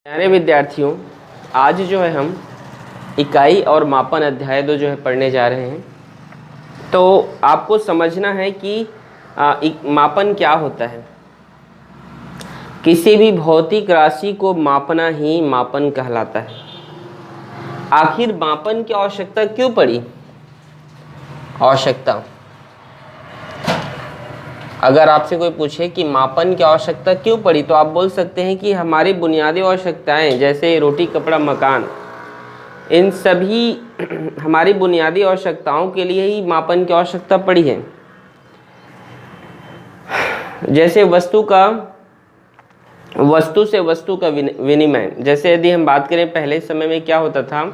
प्यारे विद्यार्थियों, आज जो है हम इकाई और मापन अध्याय 2 जो है पढ़ने जा रहे हैं। तो आपको समझना है कि मापन क्या होता है। किसी भी भौतिक राशि को मापना ही मापन कहलाता है। आखिर मापन की आवश्यकता क्यों पड़ी? आवश्यकता, अगर आपसे कोई पूछे कि मापन की आवश्यकता क्यों पड़ी, तो आप बोल सकते हैं कि हमारी बुनियादी आवश्यकताएं जैसे रोटी, कपड़ा, मकान, इन सभी हमारी बुनियादी आवश्यकताओं के लिए ही मापन की आवश्यकता पड़ी है। जैसे वस्तु से वस्तु का विनिमय। जैसे यदि हम बात करें, पहले समय में क्या होता था,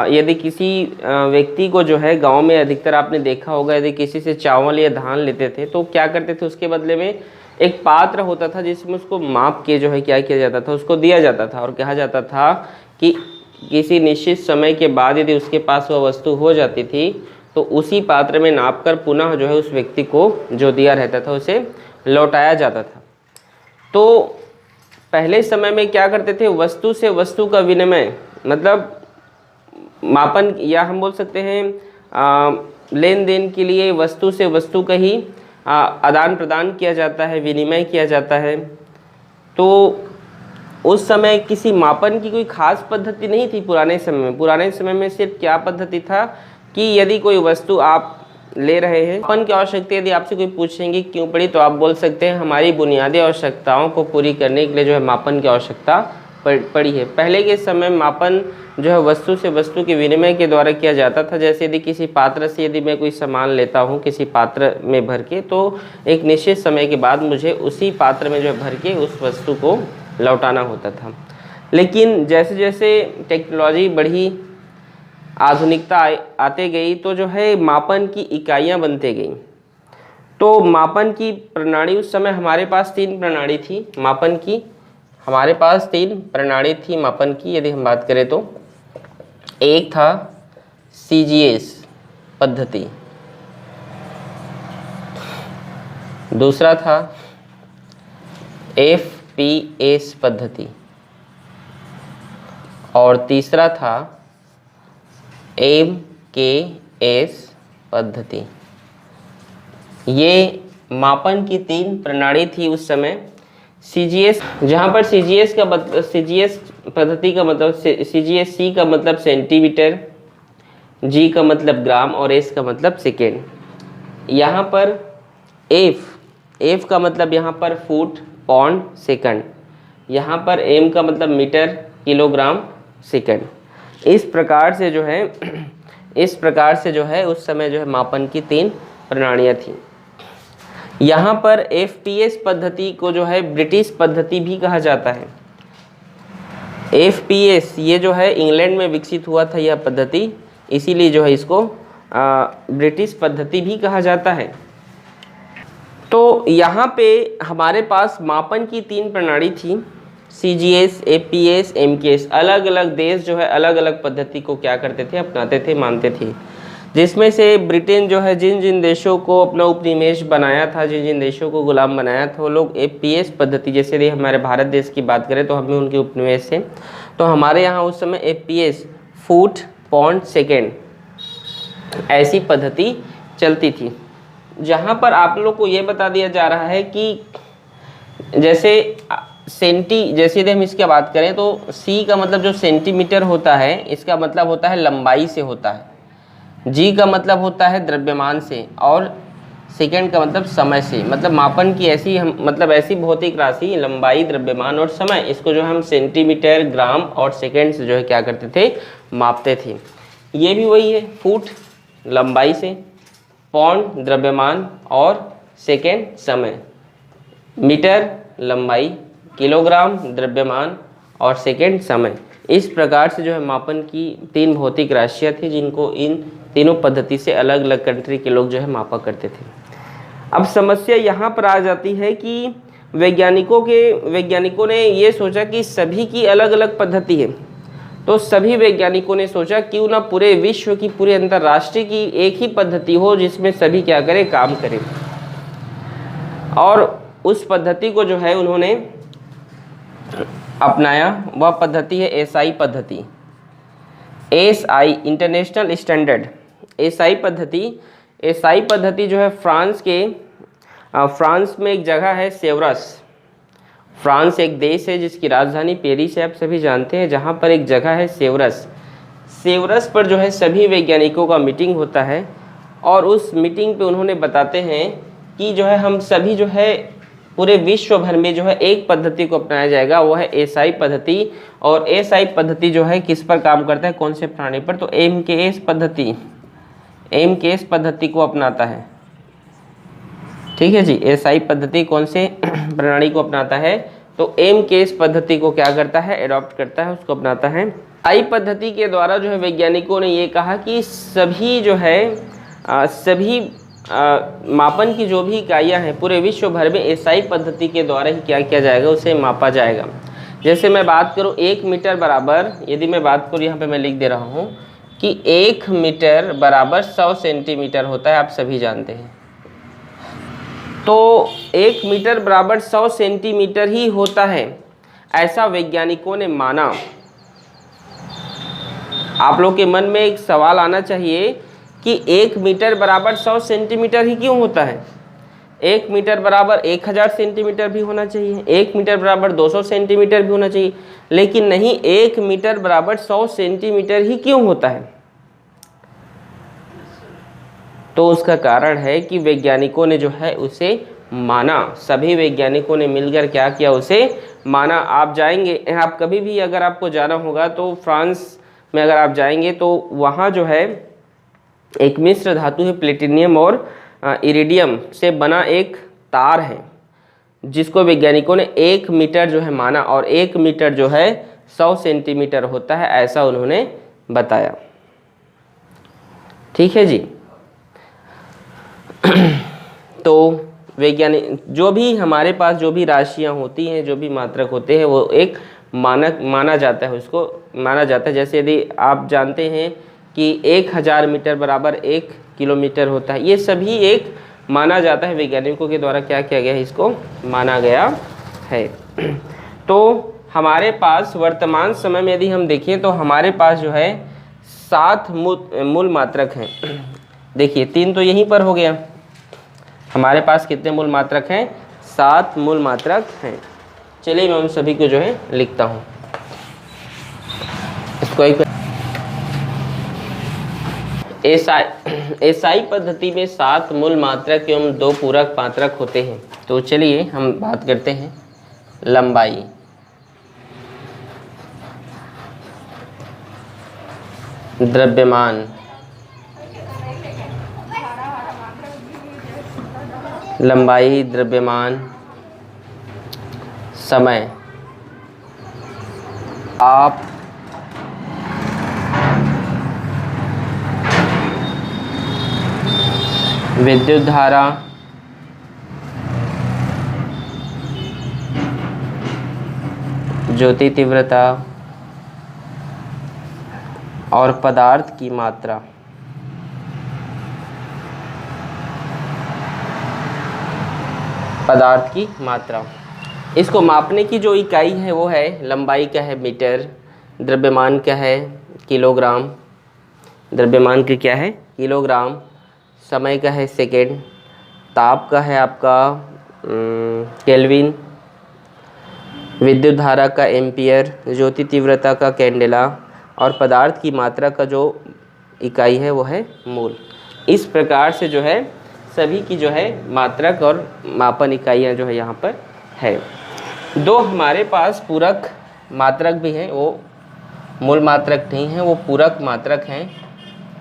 यदि किसी व्यक्ति को जो है गांव में अधिकतर आपने देखा होगा, यदि किसी से चावल या धान लेते थे तो क्या करते थे, उसके बदले में एक पात्र होता था जिसमें उसको माप के जो है क्या किया जाता था, उसको दिया जाता था और कहा जाता था कि किसी निश्चित समय के बाद यदि उसके पास वह वस्तु हो जाती थी तो उसी पात्र में नाप कर पुनः जो है उस व्यक्ति को जो दिया रहता था उसे लौटाया जाता था। तो पहले समय में क्या करते थे, वस्तु से वस्तु का विनिमय, मतलब मापन, या हम बोल सकते हैं लेन देन के लिए वस्तु से वस्तु का ही आदान प्रदान किया जाता है, विनिमय किया जाता है। तो उस समय किसी मापन की कोई खास पद्धति नहीं थी पुराने समय में। पुराने समय में सिर्फ क्या पद्धति था कि यदि कोई वस्तु आप ले रहे हैं, मापन की आवश्यकता यदि आपसे कोई पूछेंगे क्यों पड़ी, तो आप बोल सकते हैं हमारी बुनियादी आवश्यकताओं को पूरी करने के लिए जो है मापन की आवश्यकता पड़ी है। पहले के समय मापन जो है वस्तु से वस्तु के विनिमय के द्वारा किया जाता था। जैसे यदि किसी पात्र से यदि मैं कोई सामान लेता हूँ किसी पात्र में भर के, तो एक निश्चित समय के बाद मुझे उसी पात्र में जो है भर के उस वस्तु को लौटाना होता था। लेकिन जैसे जैसे टेक्नोलॉजी बढ़ी, आधुनिकता आते गई, तो जो है मापन की इकाइयाँ बनते गई। तो मापन की प्रणाली, उस समय हमारे पास 3 प्रणाली थी मापन की। हमारे पास 3 प्रणाली थी मापन की। यदि हम बात करें तो एक था CGS पद्धति, दूसरा था FPS पद्धति और तीसरा था MKS पद्धति। ये मापन की 3 प्रणाली थी उस समय। CGS, जहाँ पर CGS पद्धति का मतलब, C का मतलब सेंटीमीटर, G का मतलब ग्राम और S का मतलब सेकेंड। यहाँ पर F का मतलब यहाँ पर फुट, पाउंड, सेकंड। यहाँ पर M का मतलब मीटर, किलोग्राम, सेकंड। इस प्रकार से जो है उस समय जो है मापन की 3 प्रणालियाँ थी। यहाँ पर FPS पद्धति को जो है ब्रिटिश पद्धति भी कहा जाता है। FPS ये जो है इंग्लैंड में विकसित हुआ था यह पद्धति, इसीलिए जो है इसको ब्रिटिश पद्धति भी कहा जाता है। तो यहाँ पे हमारे पास मापन की 3 प्रणाली थी, CGS, FPS, MKS। अलग अलग देश जो है अलग अलग पद्धति को क्या करते थे, अपनाते थे, मानते थे। जिसमें से ब्रिटेन जो है जिन जिन देशों को अपना उपनिवेश बनाया था, जिन जिन देशों को गुलाम बनाया था, वो लोग FPS पद्धति, जैसे यदि हमारे भारत देश की बात करें तो हमें उनके उपनिवेश से, तो हमारे यहाँ उस समय FPS फुट, पाउंड, सेकेंड ऐसी पद्धति चलती थी। जहाँ पर आप लोग को ये बता दिया जा रहा है कि जैसे जैसे यदि हम इसकी बात करें तो C का मतलब जो सेंटीमीटर होता है, इसका मतलब होता है लंबाई से होता है। G का मतलब होता है द्रव्यमान से और सेकंड का मतलब समय से। मतलब मापन की ऐसी भौतिक राशि, लंबाई, द्रव्यमान और समय, इसको जो हम सेंटीमीटर, ग्राम और सेकंड से जो है क्या करते थे, मापते थे। ये भी वही है, फुट लंबाई से, पाउंड द्रव्यमान और सेकंड समय, मीटर लंबाई, किलोग्राम द्रव्यमान और सेकंड समय। इस प्रकार से जो है मापन की 3 भौतिक राशियाँ थी जिनको इन तीनों पद्धति से अलग अलग कंट्री के लोग जो है मापा करते थे। अब समस्या यहाँ पर आ जाती है कि वैज्ञानिकों ने ये सोचा कि सभी की अलग अलग पद्धति है। तो सभी वैज्ञानिकों ने सोचा क्यों ना पूरे विश्व की, पूरे अंतर्राष्ट्रीय की एक ही पद्धति हो जिसमें सभी क्या करें, काम करें। और उस पद्धति को जो है उन्होंने अपनाया वह पद्धति है एसआई पद्धति। एसआई इंटरनेशनल स्टैंडर्ड एसआई पद्धति। एसआई पद्धति जो है फ्रांस में एक जगह है सेवरस। फ्रांस एक देश है जिसकी राजधानी पेरिस है, आप सभी जानते हैं, जहाँ पर एक जगह है सेवरस। सेवरस पर जो है सभी वैज्ञानिकों का मीटिंग होता है और उस मीटिंग पे उन्होंने बताते हैं कि जो है हम सभी जो है पूरे विश्व भर में जो है एक पद्धति को अपनाया जाएगा, वो है एसआई पद्धति। और एसआई पद्धति जो है किस पर काम करता है, कौन से प्राणी पर, तो एमकेएस पद्धति को अपनाता है। ठीक है जी, एसआई पद्धति कौन से प्रणाली को अपनाता है, तो एमकेएस पद्धति को क्या करता है, एडॉप्ट करता है, उसको अपनाता है। आई पद्धति के द्वारा जो है वैज्ञानिकों ने ये कहा कि सभी जो है सभी मापन की जो भी इकाइयाँ हैं पूरे विश्व भर में एसआई पद्धति के द्वारा ही क्या किया जाएगा, उसे मापा जाएगा। जैसे मैं बात करूँ 1 मीटर बराबर, यदि मैं बात करूँ यहाँ पे मैं लिख दे रहा हूँ कि 1 मीटर बराबर 100 सेंटीमीटर होता है, आप सभी जानते हैं। तो 1 मीटर बराबर 100 सेंटीमीटर ही होता है, ऐसा वैज्ञानिकों ने माना। आप लोग के मन में एक सवाल आना चाहिए कि 1 मीटर बराबर 100 सेंटीमीटर ही क्यों होता है। 1 मीटर बराबर 1000 सेंटीमीटर भी होना चाहिए, 1 मीटर बराबर 200 सेंटीमीटर भी होना चाहिए, लेकिन नहीं, 1 मीटर बराबर 100 सेंटीमीटर ही क्यों होता है। तो उसका कारण है कि वैज्ञानिकों ने जो है उसे माना, सभी वैज्ञानिकों ने मिलकर क्या किया, उसे माना। आप जाएंगे, आप कभी भी अगर आपको जाना होगा तो फ्रांस में अगर आप जाएंगे तो वहाँ जो है एक मिश्र धातु है, प्लेटिनियम और इरिडियम से बना एक तार है, जिसको वैज्ञानिकों ने 1 मीटर जो है माना, और 1 मीटर जो है 100 सेंटीमीटर होता है, ऐसा उन्होंने बताया। ठीक है जी। तो वैज्ञानिक जो भी हमारे पास जो भी राशियां होती हैं, जो भी मात्रक होते हैं, वो एक मानक माना जाता है, उसको माना जाता है। जैसे यदि आप जानते हैं कि 1000 मीटर बराबर 1 किलोमीटर होता है, ये सभी एक माना जाता है, वैज्ञानिकों के द्वारा क्या किया गया है, इसको माना गया है। तो हमारे पास वर्तमान समय में यदि हम देखें तो हमारे पास जो है 7 मूल मात्रक हैं। देखिए 3 तो यहीं पर हो गया, हमारे पास कितने मूल मात्रक हैं, 7 मूल मात्रक हैं। चलिए मैं उन सभी को जो है लिखता हूँ। इसको एक एसआई पद्धति में 7 मूल मात्रक एवं 2 पूरक मात्रक होते हैं। तो चलिए हम बात करते हैं लंबाई। द्रव्यमान, लंबाई, द्रव्यमान, समय, आप, विद्युत धारा, ज्योति तीव्रता और पदार्थ की मात्रा। पदार्थ की मात्रा, इसको मापने की जो इकाई है वो है, लंबाई क्या है, मीटर, द्रव्यमान क्या है, किलोग्राम, द्रव्यमान की क्या है, किलोग्राम, समय का है सेकेंड, ताप का है आपका केल्विन, विद्युत धारा का एम्पियर, ज्योति तीव्रता का कैंडेला और पदार्थ की मात्रा का जो इकाई है वो है मूल। इस प्रकार से जो है सभी की जो है मात्रक और मापन इकाइयाँ जो है यहाँ पर है। 2 हमारे पास पूरक मात्रक भी हैं, वो मूल मात्रक नहीं है, वो पूरक मात्रक हैं।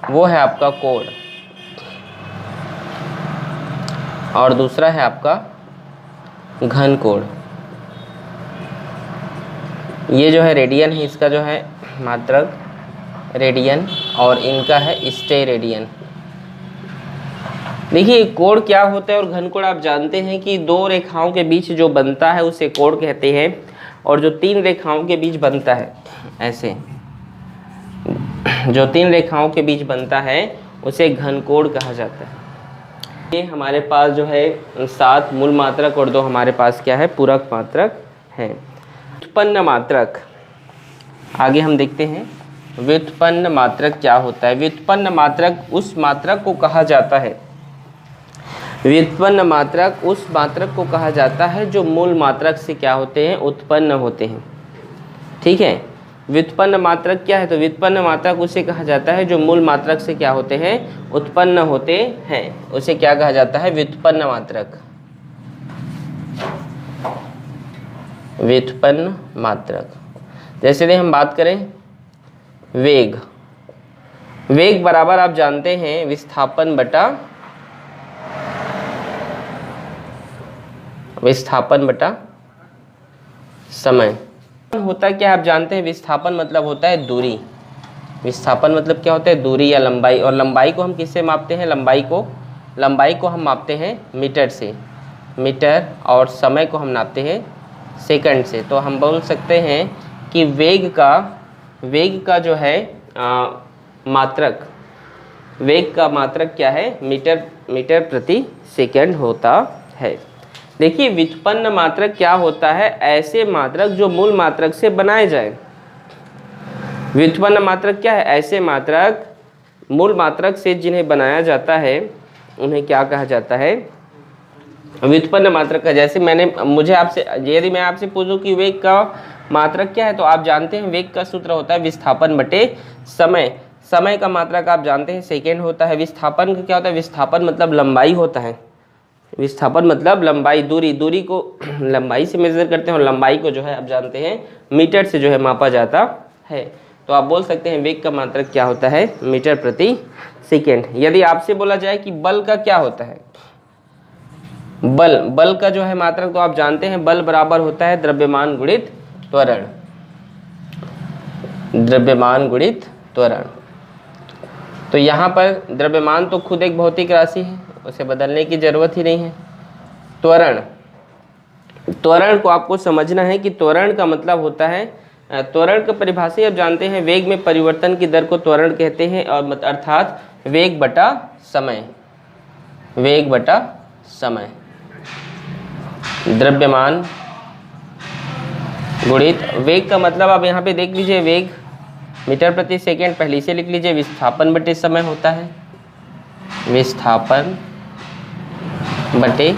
वो है आपका कोण और दूसरा है आपका घन कोण। ये जो है रेडियन है, इसका जो है मात्रक रेडियन और इनका है स्टेरेडियन। देखिए कोण क्या होता है और घन कोण आप जानते हैं कि 2 रेखाओं के बीच जो बनता है उसे कोण कहते हैं, और जो 3 रेखाओं के बीच बनता है, ऐसे जो 3 रेखाओं के बीच बनता है उसे घन कोण कहा जाता है। ये हमारे पास जो है 7 मूल मात्रक और 2 हमारे पास क्या है, पूरक मात्रक हैं। व्युत्पन्न मात्रक, आगे हम देखते हैं व्युत्पन्न मात्रक क्या होता है। व्युत्पन्न मात्रक उस मात्रक को कहा जाता है, व्युत्पन्न मात्रक उस मात्रक को कहा जाता है जो मूल मात्रक से क्या होते हैं, उत्पन्न होते हैं। ठीक है, व्युत्पन्न मात्रक क्या है, तो व्युत्पन्न मात्रक उसे कहा जाता है जो मूल मात्रक से क्या होते हैं, उत्पन्न होते हैं, उसे क्या कहा जाता है, व्युत्पन्न मात्रक। व्युत्पन्न मात्रक जैसे कि हम बात करें वेग, वेग बराबर आप जानते हैं विस्थापन बटा समय। होता क्या आप जानते हैं, विस्थापन मतलब होता है दूरी, विस्थापन मतलब क्या होता है, दूरी या लंबाई। और लंबाई को हम किससे मापते हैं, लंबाई को हम मापते हैं मीटर से, मीटर, और समय को हम नापते हैं सेकंड से। तो हम बोल सकते हैं कि वेग का जो है मात्रक, वेग का मात्रक क्या है, मीटर प्रति सेकंड होता है। देखिए व्युत्पन्न मात्रक क्या होता है, ऐसे मात्रक जो मूल मात्रक से बनाए जाए। व्युत्पन्न मात्रक क्या है, ऐसे मात्रक मूल मात्रक से जिन्हें बनाया जाता है उन्हें क्या कहा जाता है, व्युत्पन्न मात्रक का। जैसे यदि मैं आपसे पूछूं कि वेग का मात्रक क्या है, तो आप जानते हैं वेग का सूत्र होता है विस्थापन बटे समय। समय का मात्रक आप जानते हैं सेकेंड होता है। विस्थापन का क्या होता है, विस्थापन मतलब लंबाई होता है, विस्थापन मतलब लंबाई, दूरी को लंबाई से मेजर करते हैं, और लंबाई को जो है आप जानते हैं मीटर से जो है मापा जाता है। तो आप बोल सकते हैं वेग का मात्रक क्या होता है, मीटर प्रति सेकेंड। यदि आपसे बोला जाए कि बल का क्या होता है, बल का जो है मात्रक, तो आप जानते हैं बल बराबर होता है द्रव्यमान गुणित त्वरण, द्रव्यमान गुणित त्वरण। तो यहाँ पर द्रव्यमान तो खुद एक भौतिक राशि है, उसे बदलने की जरूरत ही नहीं है। त्वरण को आपको समझना है कि त्वरण का मतलब होता है, त्वरण का परिभाषा आप जानते हैं, वेग में परिवर्तन की दर को त्वरण कहते हैं, और अर्थात वेग बटा समय, वेग बटा समय, द्रव्यमान गुणित वेग का मतलब आप यहाँ पे देख लीजिए, वेग मीटर प्रति सेकेंड पहले से लिख लीजिए, विस्थापन बटे समय होता है, विस्थापन बटे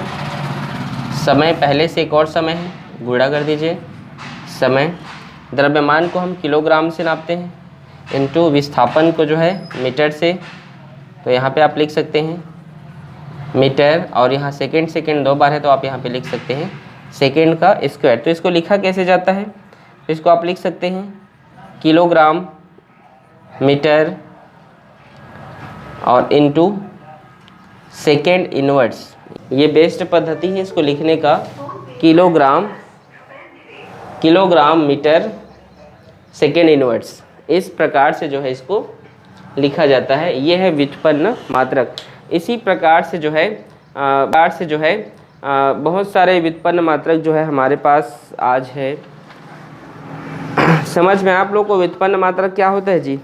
समय, पहले से एक और समय है, गुणा कर दीजिए समय। द्रव्यमान को हम किलोग्राम से नापते हैं, इनटू विस्थापन को जो है मीटर से, तो यहाँ पे आप लिख सकते हैं मीटर, और यहाँ सेकेंड दो बार है तो आप यहाँ पे लिख सकते हैं सेकेंड का स्क्वायर। तो इसको लिखा कैसे जाता है, इसको आप लिख सकते हैं किलोग्राम मीटर और इनटू सेकेंड इनवर्स, ये बेस्ट पद्धति है इसको लिखने का, किलोग्राम मीटर सेकेंड इनवर्स, इस प्रकार से जो है इसको लिखा जाता है। ये है व्युत्पन्न मात्रक। इसी प्रकार से जो है बहुत सारे व्युत्पन्न मात्रक जो है हमारे पास आज है। समझ में आप लोग को व्युत्पन्न मात्रक क्या होता है जी?